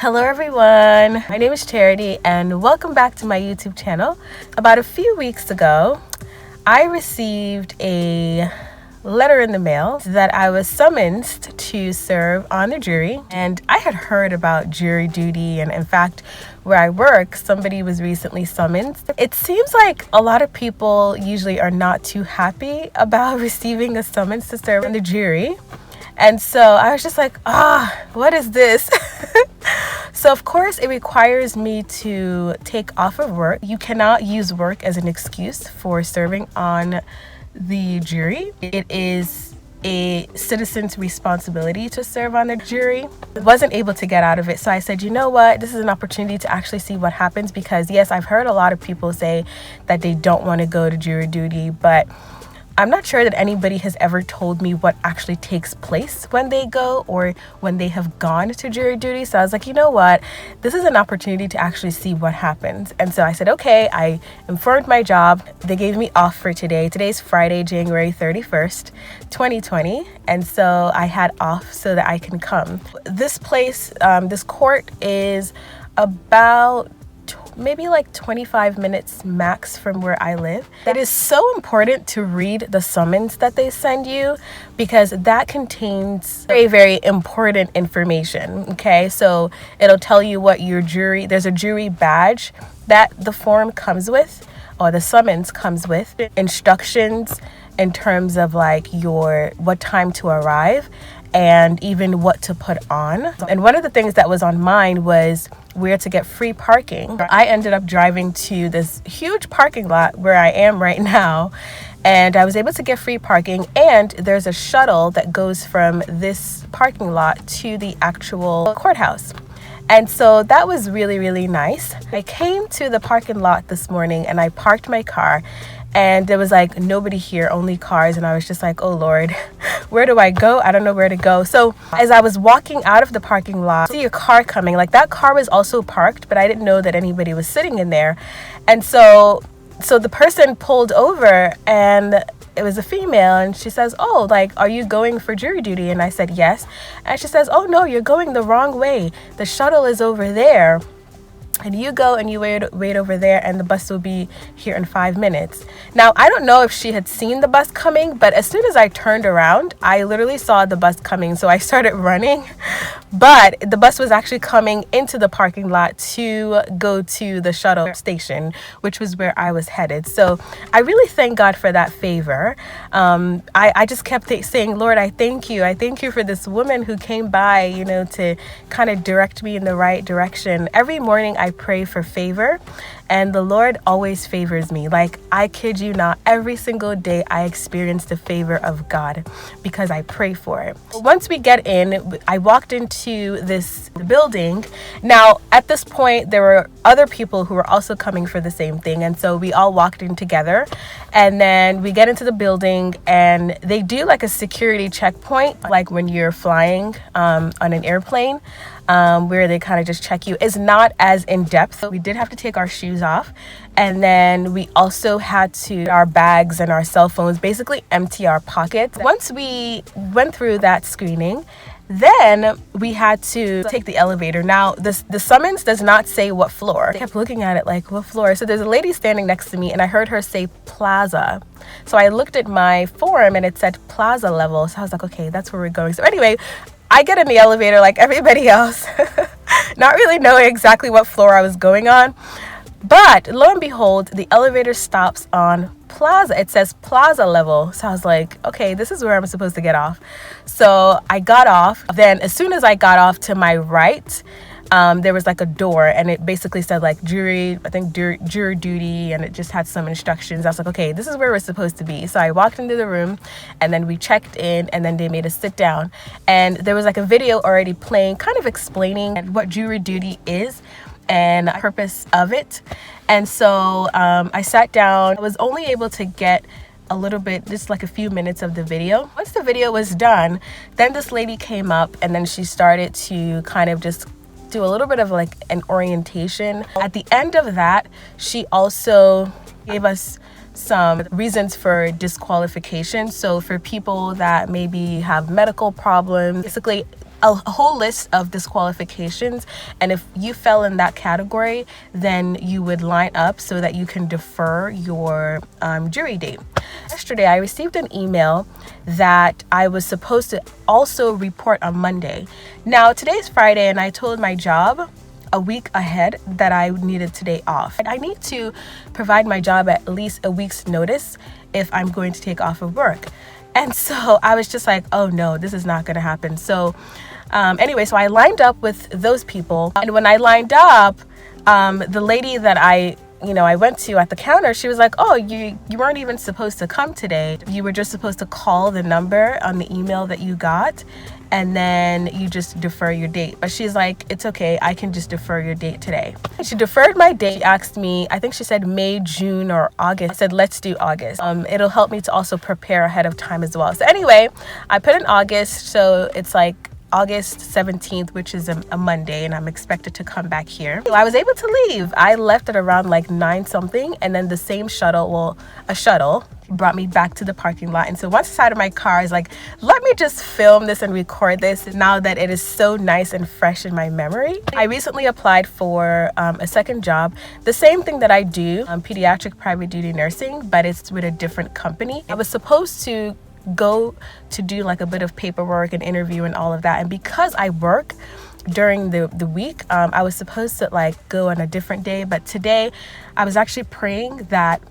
Hello everyone, my name is Charity and welcome back to my YouTube channel. About a few weeks ago, I received a letter in the mail that I was summoned to serve on the jury, and I had heard about jury duty, and in fact where I work somebody was recently summoned. It seems like a lot of people usually are not too happy about receiving a summons to serve on the jury, and so I was just like, what is this? So of course it requires me to take off of work. You cannot use work as an excuse for serving on the jury. It is a citizen's responsibility to serve on the jury. I wasn't able to get out of it, so I said, you know what, this is an opportunity to actually see what happens, because yes, I've heard a lot of people say that they don't want to go to jury duty, but I'm not sure that anybody has ever told me what actually takes place when they go or when they have gone to jury duty. So I was like, you know what, this is an opportunity to actually see what happens. And so I said, okay, I informed my job. They gave me off for today. Today's Friday, January 31st, 2020. And so I had off so that I can come. This place, this court is about maybe like 25 minutes max from where I live. It is so important to read the summons that they send you, because that contains very, very important information. Okay, so it'll tell you what your jury, there's a jury badge that the form comes with, or the summons comes with, instructions in terms of like what time to arrive and even what to put on. And one of the things that was on mine was where to get free parking. I ended up driving to this huge parking lot where I am right now, and I was able to get free parking, and there's a shuttle that goes from this parking lot to the actual courthouse. And so that was really, really nice. I came to the parking lot this morning and I parked my car, and there was like nobody here, only cars. And I was just like, oh Lord, where do I go? I don't know where to go. So as I was walking out of the parking lot, I see a car coming. Like, that car was also parked, but I didn't know that anybody was sitting in there. And so the person pulled over, and it was a female, and she says, oh, like, are you going for jury duty? And I said, yes. And she says, oh no, you're going the wrong way. The shuttle is over there. And you go and you wait over there, and the bus will be here in 5 minutes. Now, I don't know if she had seen the bus coming, but as soon as I turned around, I literally saw the bus coming. So I started running, but the bus was actually coming into the parking lot to go to the shuttle station, which was where I was headed. So I really thank God for that favor. I just kept saying, Lord, I thank you. I thank you for this woman who came by, to kind of direct me in the right direction. Every morning I pray for favor, and the Lord always favors me. Like, I kid you not, every single day I experience the favor of God because I pray for it. Once we get in, I walked into this building. Now, at this point, there were other people who were also coming for the same thing. And so we all walked in together, and then we get into the building, and they do like a security checkpoint, like when you're flying on an airplane. Where they kind of just check you. Is not as in depth. We did have to take our shoes off, and then we also had to our bags and our cell phones, basically empty our pockets. Once we went through that screening, then we had to take the elevator. Now, the summons does not say what floor. I kept looking at it like, what floor? So there's a lady standing next to me, and I heard her say plaza. So I looked at my form, and it said plaza level. So I was like, okay, that's where we're going. So anyway, I get in the elevator like everybody else, not really knowing exactly what floor I was going on. But lo and behold, the elevator stops on plaza. It says plaza level. So I was like, okay, this is where I'm supposed to get off. So I got off. Then as soon as I got off, to my right, there was like a door, and it basically said like jury duty, and it just had some instructions. I was like, okay, this is where we're supposed to be. So I walked into the room, and then we checked in, and then they made us sit down, and there was like a video already playing, kind of explaining what jury duty is and the purpose of it. And so I sat down. I was only able to get a little bit, just like a few minutes of the video. Once the video was done, then this lady came up, and then she started to kind of just do a little bit of like an orientation. At the end of that, she also gave us some reasons for disqualification. So for people that maybe have medical problems, basically a whole list of disqualifications, and if you fell in that category, then you would line up so that you can defer your jury date. Yesterday I received an email that I was supposed to also report on Monday. Now today's Friday, and I told my job a week ahead that I needed today off. I need to provide my job at least a week's notice if I'm going to take off of work. And so I was just like, oh no, this is not going to happen. So anyway, so I lined up with those people. And when I lined up, the lady that I went to at the counter, she was like, oh, you weren't even supposed to come today. You were just supposed to call the number on the email that you got, and then you just defer your date. But she's like, it's okay, I can just defer your date today. She deferred my date, asked me, I think she said May, June, or August. I said, let's do August. It'll help me to also prepare ahead of time as well. So anyway, I put in August, so it's like August 17th, which is a Monday, and I'm expected to come back here. So I was able to leave. I left at around like 9 something, and then the same shuttle, a shuttle brought me back to the parking lot. And so once inside of my car, I was like, let me just film this and record this now that it is so nice and fresh in my memory. I recently applied for a second job, the same thing that I do, pediatric private duty nursing, but it's with a different company. I was supposed to go to do like a bit of paperwork and interview and all of that, and because I work during the week, I was supposed to like go on a different day, but today I was actually praying that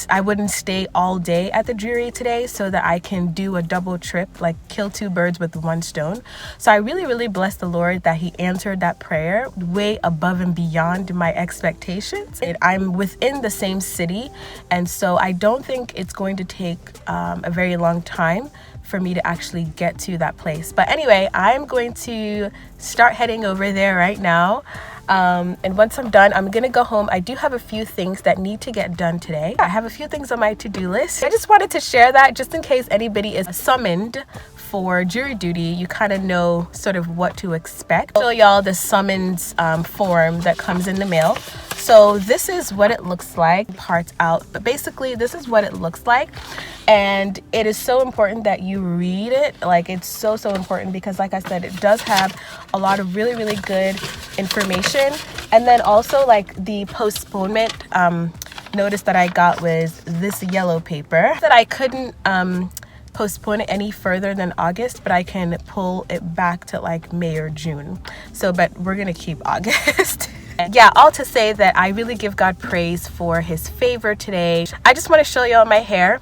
I wouldn't stay all day at the jury today, so that I can do a double trip, like kill 2 birds with 1 stone. So I really bless the Lord that he answered that prayer way above and beyond my expectations. I'm within the same city, and so I don't think it's going to take a very long time for me to actually get to that place. But anyway, I'm going to start heading over there right now. And once I'm done, I'm gonna go home. I do have a few things that need to get done today. I have a few things on my to-do list. I just wanted to share that just in case anybody is summoned for jury duty, you kind of know sort of what to expect. I'll show y'all the summons form that comes in the mail. So this is what it looks like, parts out, but basically this is what it looks like. And it is so important that you read it. Like, it's so important, because like I said, it does have a lot of really good information. And then also like the postponement notice that I got was this yellow paper that I couldn't postpone it any further than August, but I can pull it back to like May or June. So, but we're gonna keep August. Yeah, all to say that I really give God praise for his favor today. I just want to show y'all my hair.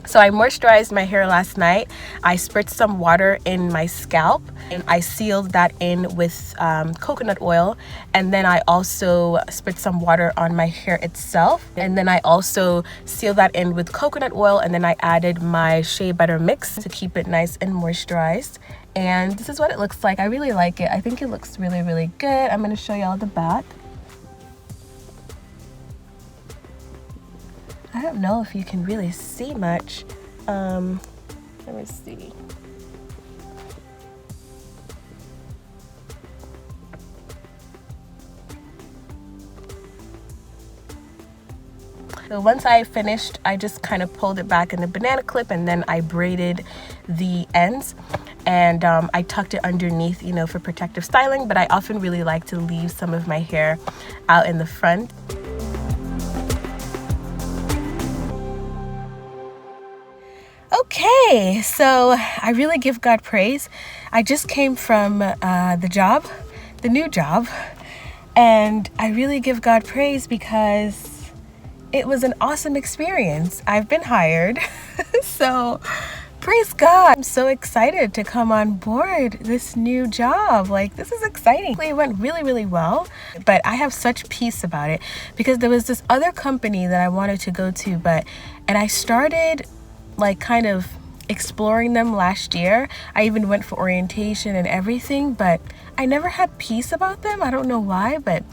So I moisturized my hair last night. I spritzed some water in my scalp, and I sealed that in with coconut oil. And then I also spritzed some water on my hair itself. And then I also sealed that in with coconut oil. And then I added my shea butter mix to keep it nice and moisturized. And this is what it looks like. I really like it. I think it looks really good. I'm going to show y'all the back. I don't know if you can really see much. Let me see. So once I finished, I just kind of pulled it back in a banana clip, and then I braided the ends, and I tucked it underneath, you know, for protective styling. But I often really like to leave some of my hair out in the front. Okay, so I really give God praise. I just came from the new job, and I really give God praise because it was an awesome experience. I've been hired, so praise God. I'm so excited to come on board this new job. Like, this is exciting. It went really well, but I have such peace about it because there was this other company that I wanted to go to, and I started like kind of exploring them last year. I even went for orientation and everything, but I never had peace about them. I don't know why, but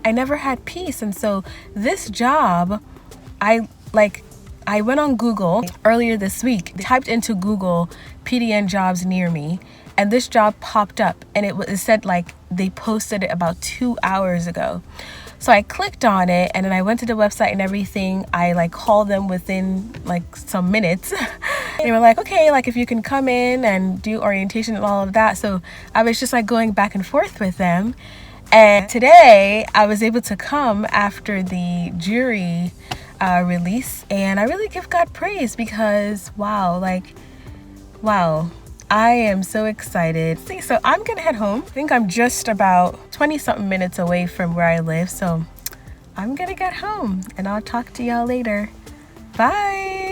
I never had peace. And so this job, I went on Google earlier this week, typed into Google PDN jobs near me, and this job popped up, and it said like they posted it about 2 hours ago. So I clicked on it, and then I went to the website and everything. I like called them within like some minutes They were like, okay, like if you can come in and do orientation and all of that. So I was just like going back and forth with them. And today I was able to come after the jury release, and I really give God praise because wow, I am so excited. See, so I'm gonna head home. I think I'm just about 20 something minutes away from where I live, so I'm gonna get home and I'll talk to y'all later. Bye.